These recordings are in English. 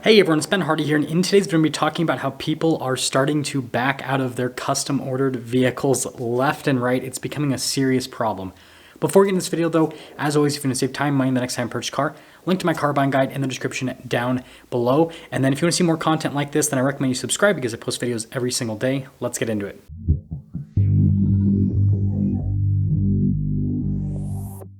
Hey everyone, it's Ben Hardy here, and in today's video, we're going to be talking about how people are starting to back out of their custom ordered vehicles left and right. It's becoming a serious problem. Before we get into this video though, as always, if you want to save time, money the next time you purchase a car, link to my car buying guide in the description down below. And then if you want to see more content like this, then I recommend you subscribe because I post videos every single day. Let's get into it.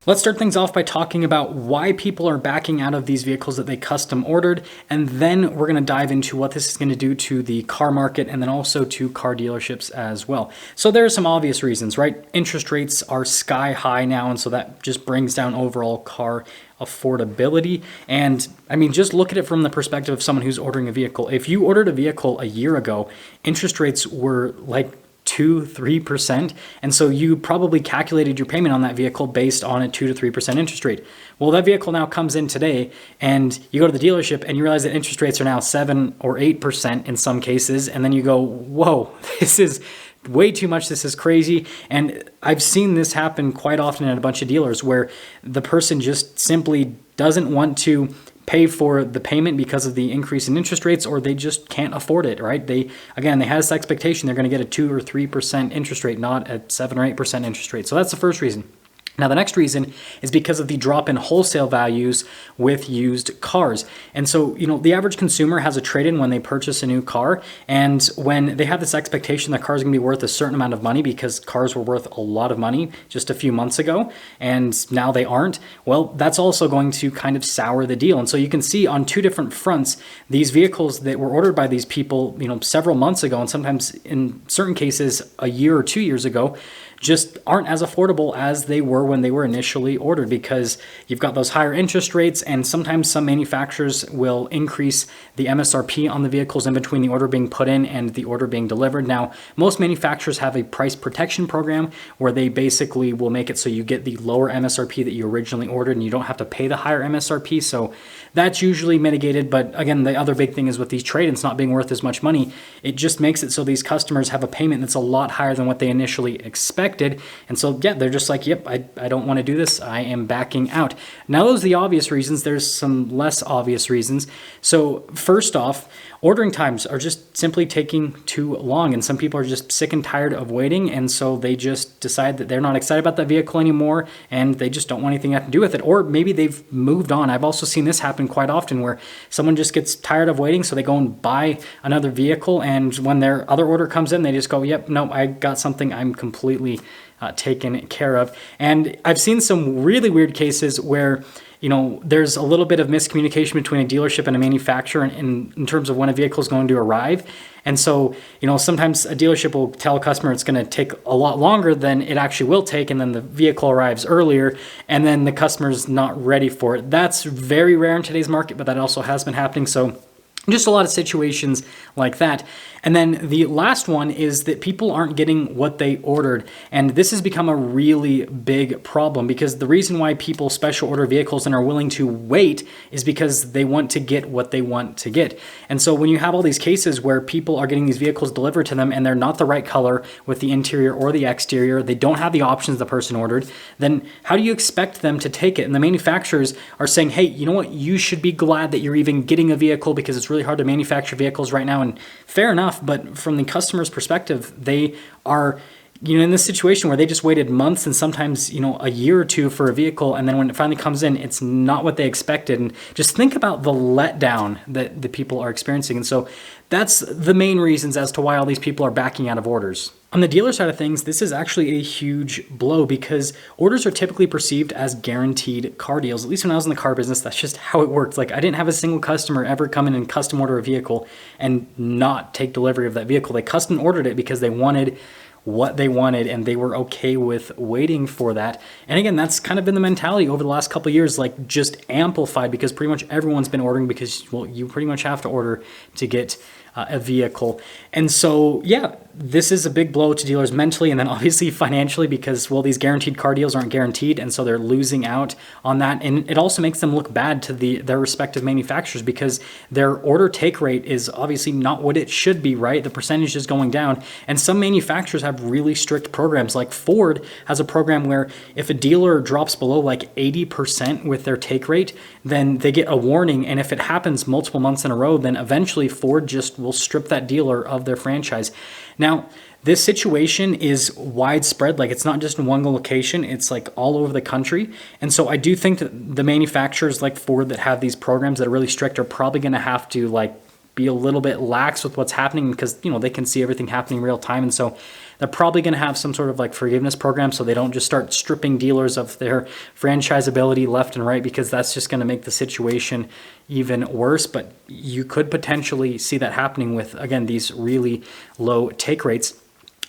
Let's start things off by talking about why people are backing out of these vehicles that they custom ordered, and then we're going to dive into what this is going to do to the car market and then also to car dealerships as well. So there are some obvious reasons, right? Interest rates are sky high now, and so that just brings down overall car affordability. And I mean, just look at it from the perspective of someone who's ordering a vehicle. If you ordered a vehicle a year ago, interest rates were like 2-3%. And so you probably calculated your payment on that vehicle based on a 2 to 3% interest rate. Well, that vehicle now comes in today and you go to the dealership and you realize that interest rates are now 7 or 8% in some cases. And then you go, whoa, this is way too much. This is crazy. And I've seen this happen quite often at a bunch of dealers where the person just simply doesn't want to pay for the payment because of the increase in interest rates, or they just can't afford it, right? They had this expectation they're going to get a 2 or 3% interest rate, not a 7 or 8% interest rate. So that's the first reason. Now, the next reason is because of the drop in wholesale values with used cars. And so, the average consumer has a trade-in when they purchase a new car. And when they have this expectation that cars are going to be worth a certain amount of money because cars were worth a lot of money just a few months ago, and now they aren't, well, that's also going to kind of sour the deal. And so you can see on two different fronts, these vehicles that were ordered by these people, several months ago, and sometimes in certain cases, a year or 2 years ago, just aren't as affordable as they were when they were initially ordered, because you've got those higher interest rates, and sometimes some manufacturers will increase the MSRP on the vehicles in between the order being put in and the order being delivered. Now, most manufacturers have a price protection program where they basically will make it so you get the lower MSRP that you originally ordered and you don't have to pay the higher MSRP. So that's usually mitigated. But again, the other big thing is with these trade-ins not being worth as much money, it just makes it so these customers have a payment that's a lot higher than what they initially expected. And so, yeah, they're just like, yep, I don't want to do this. I am backing out. Now, those are the obvious reasons. There's some less obvious reasons. So first off, ordering times are just simply taking too long. And some people are just sick and tired of waiting. And so they just decide that they're not excited about that vehicle anymore and they just don't want anything to do with it. Or maybe they've moved on. I've also seen this happen quite often where someone just gets tired of waiting. So they go and buy another vehicle. And when their other order comes in, they just go, yep, no, I got something I'm completely taken care of. And I've seen some really weird cases where there's a little bit of miscommunication between a dealership and a manufacturer in terms of when a vehicle is going to arrive. And so, sometimes a dealership will tell a customer it's going to take a lot longer than it actually will take, and then the vehicle arrives earlier, and then the customer's not ready for it. That's very rare in today's market, but that also has been happening. So just a lot of situations like that. And then the last one is that people aren't getting what they ordered. And this has become a really big problem, because the reason why people special order vehicles and are willing to wait is because they want to get what they want to get. And so when you have all these cases where people are getting these vehicles delivered to them and they're not the right color with the interior or the exterior, they don't have the options the person ordered, then how do you expect them to take it? And the manufacturers are saying, hey, you know what? You should be glad that you're even getting a vehicle, because it's really hard to manufacture vehicles right now. And fair enough. But from the customer's perspective, they are in this situation where they just waited months and sometimes, a year or two for a vehicle. And then when it finally comes in, it's not what they expected. And just think about the letdown that the people are experiencing. And so that's the main reasons as to why all these people are backing out of orders. On the dealer side of things, this is actually a huge blow, because orders are typically perceived as guaranteed car deals. At least when I was in the car business, that's just how it worked. Like, I didn't have a single customer ever come in and custom order a vehicle and not take delivery of that vehicle. They custom ordered it because they wanted what they wanted and they were okay with waiting for that. And again, that's kind of been the mentality over the last couple of years, like just amplified, because pretty much everyone's been ordering because, well, you pretty much have to order to get a vehicle. And so, yeah, this is a big blow to dealers mentally and then obviously financially because, well, these guaranteed car deals aren't guaranteed. And so they're losing out on that. And it also makes them look bad to their respective manufacturers because their order take rate is obviously not what it should be, right? The percentage is going down. And some manufacturers have really strict programs. Like Ford has a program where if a dealer drops below like 80% with their take rate, then they get a warning. And if it happens multiple months in a row, then eventually Ford just will strip that dealer of their franchise. Now, this situation is widespread. Like it's not just in one location, it's like all over the country. And so I do think that the manufacturers like Ford that have these programs that are really strict are probably going to have to like be a little bit lax with what's happening because, you know, they can see everything happening real time. And so they're probably going to have some sort of like forgiveness program so they don't just start stripping dealers of their franchise ability left and right because that's just going to make the situation even worse. But you could potentially see that happening with, again, these really low take rates.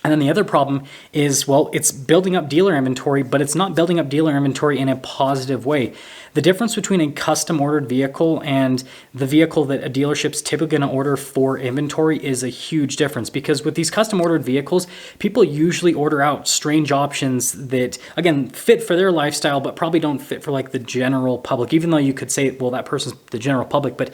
And then the other problem is, well, it's building up dealer inventory, but it's not building up dealer inventory in a positive way. The difference between a custom ordered vehicle and the vehicle that a dealership's typically going to order for inventory is a huge difference because with these custom ordered vehicles, people usually order out strange options that, again, fit for their lifestyle, but probably don't fit for like the general public, even though you could say, well, that person's the general public. But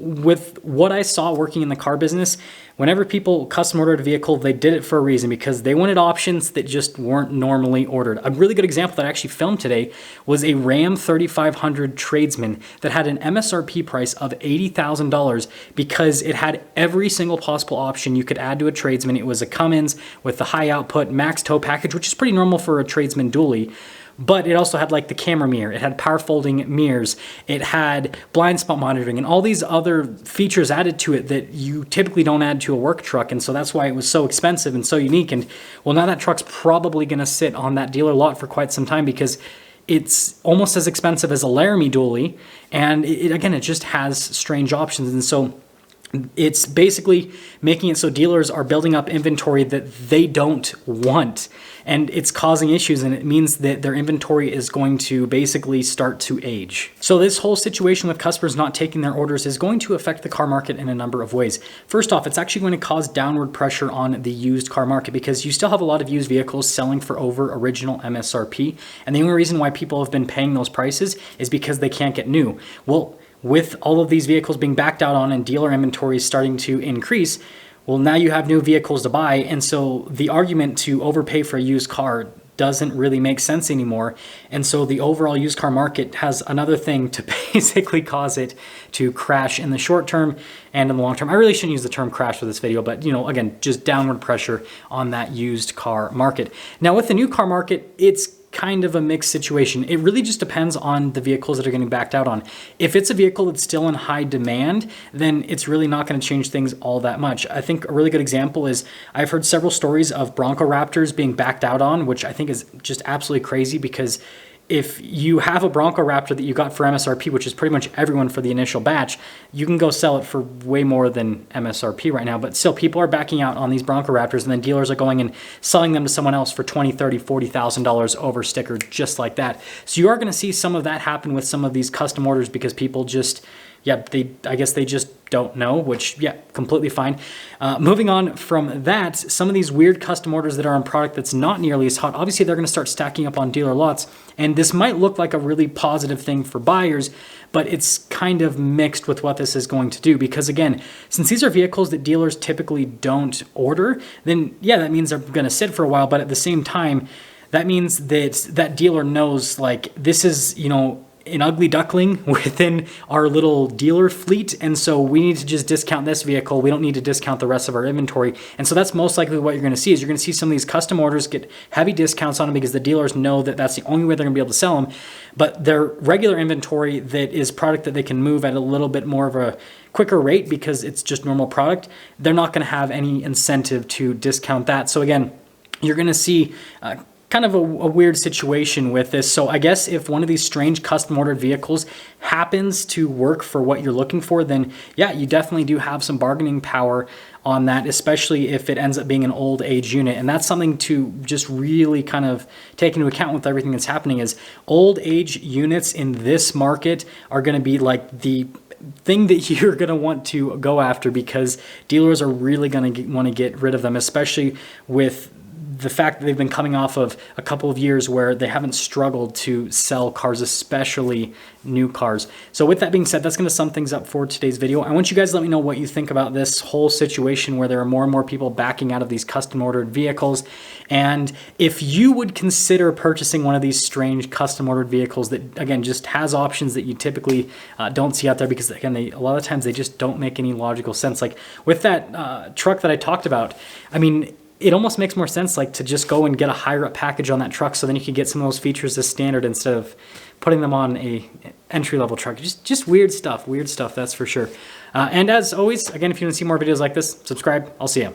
with what I saw working in the car business, whenever people custom ordered a vehicle, they did it for a reason because they wanted options that just weren't normally ordered. A really good example that I actually filmed today was a Ram 3500 Tradesman that had an MSRP price of $80,000 because it had every single possible option you could add to a Tradesman. It was a Cummins with the high output max tow package, which is pretty normal for a Tradesman dually. But it also had like the camera mirror, it had power folding mirrors, it had blind spot monitoring and all these other features added to it that you typically don't add to a work truck. And so that's why it was so expensive and so unique. And well, now that truck's probably going to sit on that dealer lot for quite some time because it's almost as expensive as a Laramie dually. And again, it just has strange options. And so it's basically making it so dealers are building up inventory that they don't want, and it's causing issues, and it means that their inventory is going to basically start to age. So this whole situation with customers not taking their orders is going to affect the car market in a number of ways. First off, it's actually going to cause downward pressure on the used car market because you still have a lot of used vehicles selling for over original MSRP, and the only reason why people have been paying those prices is because they can't get new. Well, with all of these vehicles being backed out on and dealer inventory starting to increase, well, now you have new vehicles to buy. And so the argument to overpay for a used car doesn't really make sense anymore. And so the overall used car market has another thing to basically cause it to crash in the short term and in the long term. I really shouldn't use the term crash for this video, but you know, again, just downward pressure on that used car market. Now with the new car market, it's kind of a mixed situation. It really just depends on the vehicles that are getting backed out on. If it's a vehicle that's still in high demand, then it's really not going to change things all that much. I think a really good example is I've heard several stories of Bronco Raptors being backed out on, which I think is just absolutely crazy because if you have a Bronco Raptor that you got for MSRP, which is pretty much everyone for the initial batch, you can go sell it for way more than MSRP right now. But still, people are backing out on these Bronco Raptors, and then dealers are going and selling them to someone else for $20,000, $30,000, $40,000 over sticker, just like that. So you are going to see some of that happen with some of these custom orders because people just, I guess they just don't know, which, completely fine. Moving on from that, some of these weird custom orders that are on product that's not nearly as hot, obviously they're going to start stacking up on dealer lots. And this might look like a really positive thing for buyers, but it's kind of mixed with what this is going to do. Because again, since these are vehicles that dealers typically don't order, then that means they're going to sit for a while. But at the same time, that means that that dealer knows like this is, an ugly duckling within our little dealer fleet. And so we need to just discount this vehicle. We don't need to discount the rest of our inventory. And so that's most likely what you're going to see is you're going to see some of these custom orders get heavy discounts on them because the dealers know that that's the only way they're going to be able to sell them. But their regular inventory that is product that they can move at a little bit more of a quicker rate because it's just normal product, they're not going to have any incentive to discount that. So again, you're going to see kind of a weird situation with this. So I guess if one of these strange custom ordered vehicles happens to work for what you're looking for, then you definitely do have some bargaining power on that, especially if it ends up being an old age unit. And that's something to just really kind of take into account with everything that's happening is old age units in this market are going to be like the thing that you're going to want to go after, because dealers are really going to want to get rid of them, especially with the fact that they've been coming off of a couple of years where they haven't struggled to sell cars, especially new cars. So with that being said, that's going to sum things up for today's video. I want you guys to let me know what you think about this whole situation where there are more and more people backing out of these custom ordered vehicles. And if you would consider purchasing one of these strange custom ordered vehicles that, again, just has options that you typically don't see out there, because again, a lot of times they just don't make any logical sense. Like with that truck that I talked about, I mean, it almost makes more sense like to just go and get a higher up package on that truck, so then you can get some of those features as standard instead of putting them on a entry-level truck. Just weird stuff, that's for sure. And as always, again, if you want to see more videos like this, subscribe. I'll see you.